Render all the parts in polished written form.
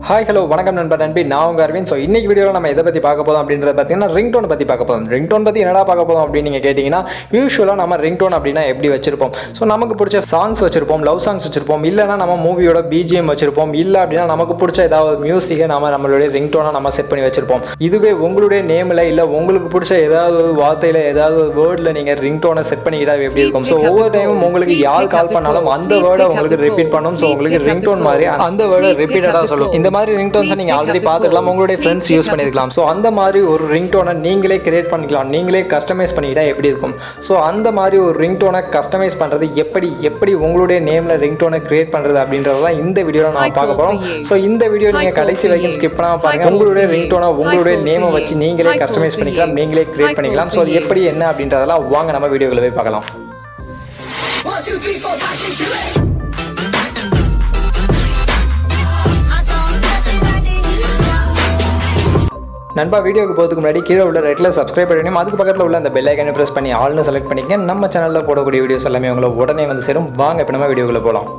Hi hello வணக்கம் நண்பர் நண்பி நான் உங்கள் அரவிந்த். ஸோ இன்னைக்கு வீடியோவில் நம்ம எதை பற்றி பார்க்க போதும் அப்படின்றத பார்த்தீங்கன்னா ரிங்டோன் பற்றி பார்க்க போதும். ரிங்டோன் பற்றி என்னடா பார்க்க போதும் அப்படின்னு நீங்கள் கேட்டிங்கன்னா யூஸ்வலாக நம்ம ரிங்டோன் அப்படின்னா எப்படி வச்சிருப்போம். ஸோ நமக்கு பிடிச்ச சாங்ஸ் வச்சிருப்போம், லவ் சாங்ஸ் வச்சிருப்போம், இல்லைனா நம்ம மூவியோட பிஜிஎம் வச்சிருப்போம், இல்லை அப்படின்னா நமக்கு பிடிச்ச ஏதாவது மியூசிக்கை நம்மளுடைய ரிங்டோனை நம்ம செட் பண்ணி வச்சிருப்போம். இதுவே உங்களுடைய நேமில் இல்லை உங்களுக்கு பிடிச்ச ஏதாவது ஒரு வார்த்தையில் ஏதாவது ஒரு வேர்டில் நீங்கள் ரிங்டோனை செட் பண்ணிக்கிட்டா எப்படி இருக்கும். ஸோ ஒவ்வொரு டைமும் உங்களுக்கு யார் கால் பண்ணாலும் அந்த வேர்டை உங்களுக்கு ரிப்பீட் பண்ணும். ஸோ உங்களுக்கு ரிங்டோன் மாதிரி அந்த வேர்டை ரிப்பீட்டடாக சொல்லும். இந்த மாதிரி ரிங்டோன்ஸை நீங்கள் ஆல்ரெடி பார்த்துக்கலாம், உங்களுடைய ஃப்ரெண்ட்ஸ் யூஸ் பண்ணியிருக்கலாம். ஸோ அந்த மாதிரி ஒரு ரிங்டோனை நீங்களே கிரியேட் பண்ணிக்கலாம், நீங்களே கஸ்டமைஸ் பண்ணிக்கிட்டா எப்படி இருக்கும். ஸோ அந்த மாதிரி ஒரு ரிங்டோனை கஸ்டமைஸ் பண்ணுறது எப்படி உங்களுடைய நேமில் ரிங்டோனை கிரியேட் பண்ணுறது அப்படின்றது தான் இந்த வீடியோவில் நான் பார்க்க போகிறோம். ஸோ இந்த வீடியோ நீங்கள் கடைசி வரைக்கும் ஸ்கிப் பண்ணாமல் பாருங்கள். உங்களுடைய ரிங்டோனை உங்களுடைய நேமை வச்சு நீங்களே கஸ்டமைஸ் பண்ணிக்கலாம், நீங்களே கிரியேட் பண்ணிக்கலாம். ஸோ எப்படி என்ன அப்படின்றதெல்லாம் வாங்க நம்ம வீடியோவில் போய் பார்க்கலாம். 1 2 3 4 5 6 7 8 நண்பா, வீடியோக்கு போகிறதுக்கு முன்னாடி கீழே உள்ள ரெட்டில் சப்ஸ்கிரைப் பண்ணி அதுக்கு பக்கத்தில் உள்ள அந்த பெல் ஐக்கனை ப்ரெஸ் பண்ணி ஆல்னு செலக்ட் பண்ணிக்க. நம்ம சேனலில் போடக்கூடிய வீடியோஸ் எல்லாமே உங்களை உடனே வந்து சேரும். வாங்க இப்போ நம்ம வீடியோக்குள்ளே போகலாம்.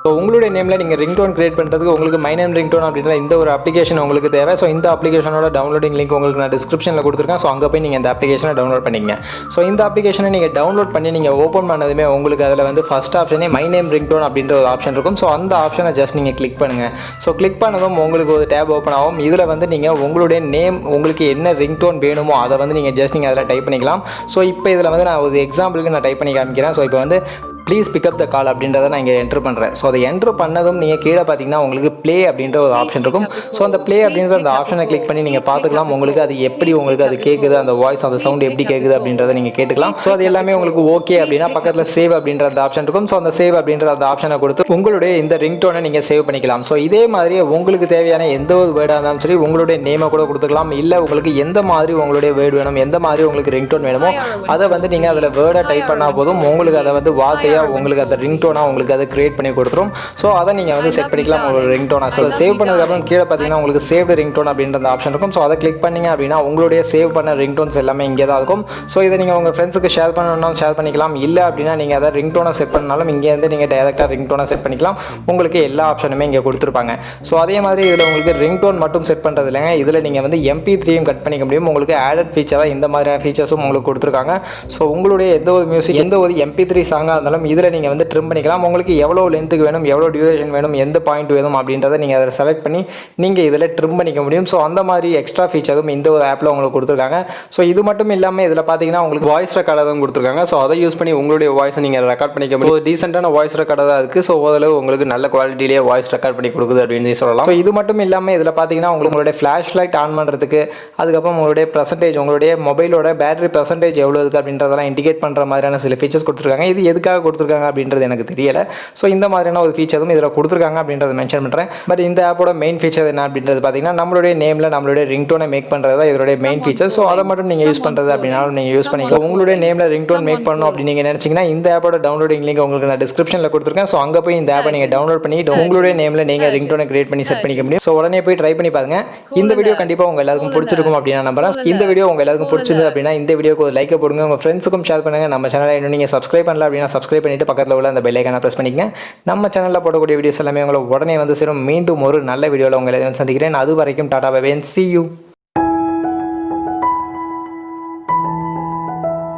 ஸோ உங்களுடைய நேமில் நீங்கள் ரிங்டோன் கிரியேட் பண்ணுறதுக்கு உங்களுக்கு மை நேம் ரிங்டோன் அப்படின்ற இந்த ஒரு அப்ளிகேஷன் உங்களுக்கு தேவை. ஸோ இந்த அப்ளிகேஷனோட டவுன்லோடிங் லிங்க் உங்களுக்கு நான் டிஸ்கிரிப்ஷனில் கொடுத்துருக்கேன். ஸோ அங்கே போய் நீங்கள் இந்த அப்ளிகேஷனை டவுன்லோட் பண்ணிங்க. ஸோ இந்த அப்ளிகேஷனை நீங்கள் டவுன்லோட் பண்ணி நீங்கள் ஓப்பன் பண்ணதுமே உங்களுக்கு அதில் வந்து ஃபஸ்ட் ஆப்ஷனே மை நேம் ரிங்டோன் அப்படின்ற ஒரு ஆப்ஷன் இருக்கும். ஸோ அந்த ஆப்ஷனை ஜஸ்ட் நீங்கள் கிளிக் பண்ணுங்கள். ஸோ கிளிக் பண்ணதும் உங்களுக்கு ஒரு டேப் ஓப்பன் ஆகும். இதில் வந்து நீங்கள் உங்களுடைய நேம் உங்களுக்கு என்ன ரிங்டோன் வேணுமோ அதை வந்து நீங்கள் ஜஸ்ட் நீங்கள் அதில் டைப் பண்ணிக்கலாம். ஸோ இப்போ இதில் வந்து நான் ஒரு எக்ஸாம்பிளுக்கு நான் டைப் பண்ணி காமிக்கிறேன். ஸோ இப்போ வந்து ப்ளீஸ் பிக்கப் த கால் அப்படின்றத நான் இங்கே என்ட்ரு பண்ணுறேன். ஸோ அதை என்ட்ரு பண்ணதும் நீங்கள் கீழே பார்த்தீங்கன்னா உங்களுக்கு ப்ளே அப்படின்ற ஒரு ஆப்ஷன் இருக்கும். ஸோ அந்த ப்ளே அப்படின்ற அந்த ஆப்ஷனை கிளிக் பண்ணி நீங்கள் பார்த்துக்கலாம். உங்களுக்கு அது எப்படி உங்களுக்கு அது கேட்குது, அந்த வாய்ஸ் அந்த சவுண்ட் எப்படி கேட்குது அப்படின்றத நீங்கள் கேட்டுக்கலாம். ஸோ அது எல்லாமே உங்களுக்கு ஓகே அப்படின்னா பக்கத்தில் சேவ் அப்படின்ற அந்த ஆப்ஷன் இருக்கும். ஸோ அந்த சேவ் அப்படின்ற அந்த ஆப்ஷனை கொடுத்து உங்களுடைய இந்த ரிங்டோனை நீங்கள் சேவ் பண்ணிக்கலாம். ஸோ இதே மாதிரி உங்களுக்கு தேவையான எந்த ஒரு வேர்டாக இருந்தாலும் சரி உங்களுடைய நேமை கூட கொடுத்துக்கலாம். இல்லை உங்களுக்கு எந்த மாதிரி உங்களுடைய வேர்டு வேணும், எந்த மாதிரி உங்களுக்கு ரிங்டோன் வேணுமோ அதை வந்து நீங்கள் அதில் வேர்டை டைப் பண்ணால் போதும். உங்களுக்கு அதை வந்து வார்த்தையாக உங்களுக்கு அந்த ரிங்டோனா உங்களுக்கு அதை கிரியேட் பண்ணி கொடுத்துரும். ஸோ அதை நீங்கள் வந்து செட் பண்ணிக்கலாம் உங்களோட ரிங்டோனா. ஸோ சேவ் பண்ணதுக்கப்புறம் கீழே பார்த்தீங்கன்னா உங்களுக்கு சேவ்டு ரிங்டோன் அப்படின்ற அந்த ஆப்ஷன் இருக்கும். ஸோ அதை கிளிக் பண்ணிங்க அப்படின்னா உங்களுடைய சேவ் பண்ண ரிங்டோன்ஸ் எல்லாமே இங்கே தான் இருக்கும். ஸோ இதை நீங்கள் உங்கள் ஃப்ரெண்ட்ஸுக்கு ஷேர் பண்ணணும்னாலும் ஷேர் பண்ணிக்கலாம். இல்லை அப்படின்னா நீங்கள் அதை ரிங்டோனை செட் பண்ணாலும் இங்கேருந்து நீங்கள் டைரெக்டாக ரிங்டோனை செட் பண்ணிக்கலாம். உங்களுக்கு எல்லா ஆப்ஷனுமே இங்கே கொடுத்துருப்பாங்க. ஸோ அதே மாதிரி இதில் உங்களுக்கு ரிங்டோன் மட்டும் செட் பண்ணுறது இல்லைங்க, இதில் நீங்கள் வந்து MP3யும் கட் பண்ணிக்க முடியும். உங்களுக்கு ஆடட் ஃபீச்சராக இந்த மாதிரியான ஃபீச்சர்ஸும் உங்களுக்கு கொடுத்துருக்காங்க. ஸோ உங்களுடைய எந்த ஒரு மியூசிக் எந்த ஒரு MP3 சாங்காக இருந்தாலும் இதில் நீங்கள் வந்து ட்ரிம் பண்ணிக்கலாம். உங்களுக்கு எவ்வளோ லென்த்துக்கு வேணும், எவ்வளோ டியூரேஷன் வேணும், எந்த பாயிண்ட் வேணும் அப்படின்றத நீங்கள் அதை செலக்ட் பண்ணி நீங்கள் இதில் ட்ரிம் பண்ணிக்க முடியும். ஸோ அந்த மாதிரி எக்ஸ்ட்ரா ஃபீச்சரும் இந்த ஒரு ஆப்பில் உங்களுக்கு கொடுத்துருக்காங்க. ஸோ இது மட்டும் இல்லாமல் இதில் பார்த்தீங்கன்னா உங்களுக்கு வாய்ஸ் ரெக்கார்டரும் கொடுத்துருக்காங்க. ஸோ அதை யூஸ் பண்ணி உங்களுடைய வாய்ஸை நீங்கள் ரெக்கார்ட் பண்ணிக்க முடியும். ஒரு டீசென்டான வாய்ஸ் ரெக்கார்டாக தான் இருக்குது. ஸோ ஓரளவு உங்களுக்கு நல்ல குவாலிட்டியிலேயே வாய்ஸ் ரெக்கார்ட் பண்ணி கொடுக்குது அப்படின்னு சொல்லலாம். ஸோ இது மட்டும் இல்லாமல் இதில் பார்த்தீங்கன்னா உங்களுடைய ஃப்ளாஷ் லைட் ஆன் பண்ணுறதுக்கு, அதுக்கப்புறம் உங்களுடைய பர்சன்டேஜ், உங்களுடைய மொபைலோட பேட்டரி பர்சன்டேஜ் எவ்வளோ இருக்குது அப்படின்றதெல்லாம் இண்டிகேட் பண்ணுற மாதிரியான சில ஃபீச்சர்ஸ் கொடுத்துருக்காங்க. இது எதுக்காக கொடுத்துருக்காங்க அப்படின்றது எனக்கு தெரியல. ஸோ இந்த மாதிரியான ஒரு ஃபீச்சரும் இதில் கொடுத்துருக்காங்க அப்படின்றத மென்ஷன் பண்ணுறேன். பட் இந்த ஆப்போட மெயின் ஃபீச்சர் என்ன அப்படின்றது பார்த்தீங்கன்னா நம்மளுடைய நேமில் நம்மளுடைய ரிங்டோனை மேக் பண்ணுறது தான் இதோடைய மெயின் ஃபீச்சர். ஸோ அதை மட்டும் நீங்கள் யூஸ் பண்ணுறது அப்படின்னாலும் நீங்கள் யூஸ் பண்ணிக்கலாம். உங்களுடைய நேமில் ரிங்டோன் மேக் பண்ணணும் அப்படின்னு நீங்கள் நினச்சிங்கன்னா இந்த ஆப்போட டவுன்லோடிங் லிங்க் உங்களுக்கு நான் டிஸ்கிரிப்ஷனில் கொடுத்துருக்கேன். ஸோ அங்கே போய் இந்த ஆப்பை நீங்கள் டவுன்லோட் பண்ணி உங்களுடைய நேமில் நீங்கள் ரிங்டோனை கிரியேட் பண்ணி செட் பண்ணிக்க முடியும். ஸோ உடனே போய் ட்ரை பண்ணி பாருங்க. இந்த வீடியோ கண்டிப்பாக உங்கள் எல்லாருக்கும் பிடிச்சிருக்கும் அப்படின்னு நம்புறேன். இந்த வீடியோ உங்கள் எல்லாருக்கும் பிடிச்சிருந்து அப்படின்னா இந்த வீடியோக்கு ஒரு லைக் போடுங்க, உங்கள் ஃப்ரெண்ட்ஸுக்கும் ஷேர் பண்ணுங்க. நம்ம சேனலை இன்னும் நீங்கள் சப்ஸ்கிரைப் பண்ணல அப்படின்னா சப்ஸ்கிரைப் பண்ணிட்டு பக்கத்தில் உள்ள அந்த பெல் ஐக்கானை ப்ரெஸ் பண்ணிக்கங்க. நம்ம சேனலில் போடக்கூடிய வீடியோஸ் எல்லாமே உங்களை உடனே வந்து சேரும். மீண்டும் ஒரு நல்ல வீடியோவில் உங்களை சந்திக்கிறேன். அது வரைக்கும் tata bye bye, see you.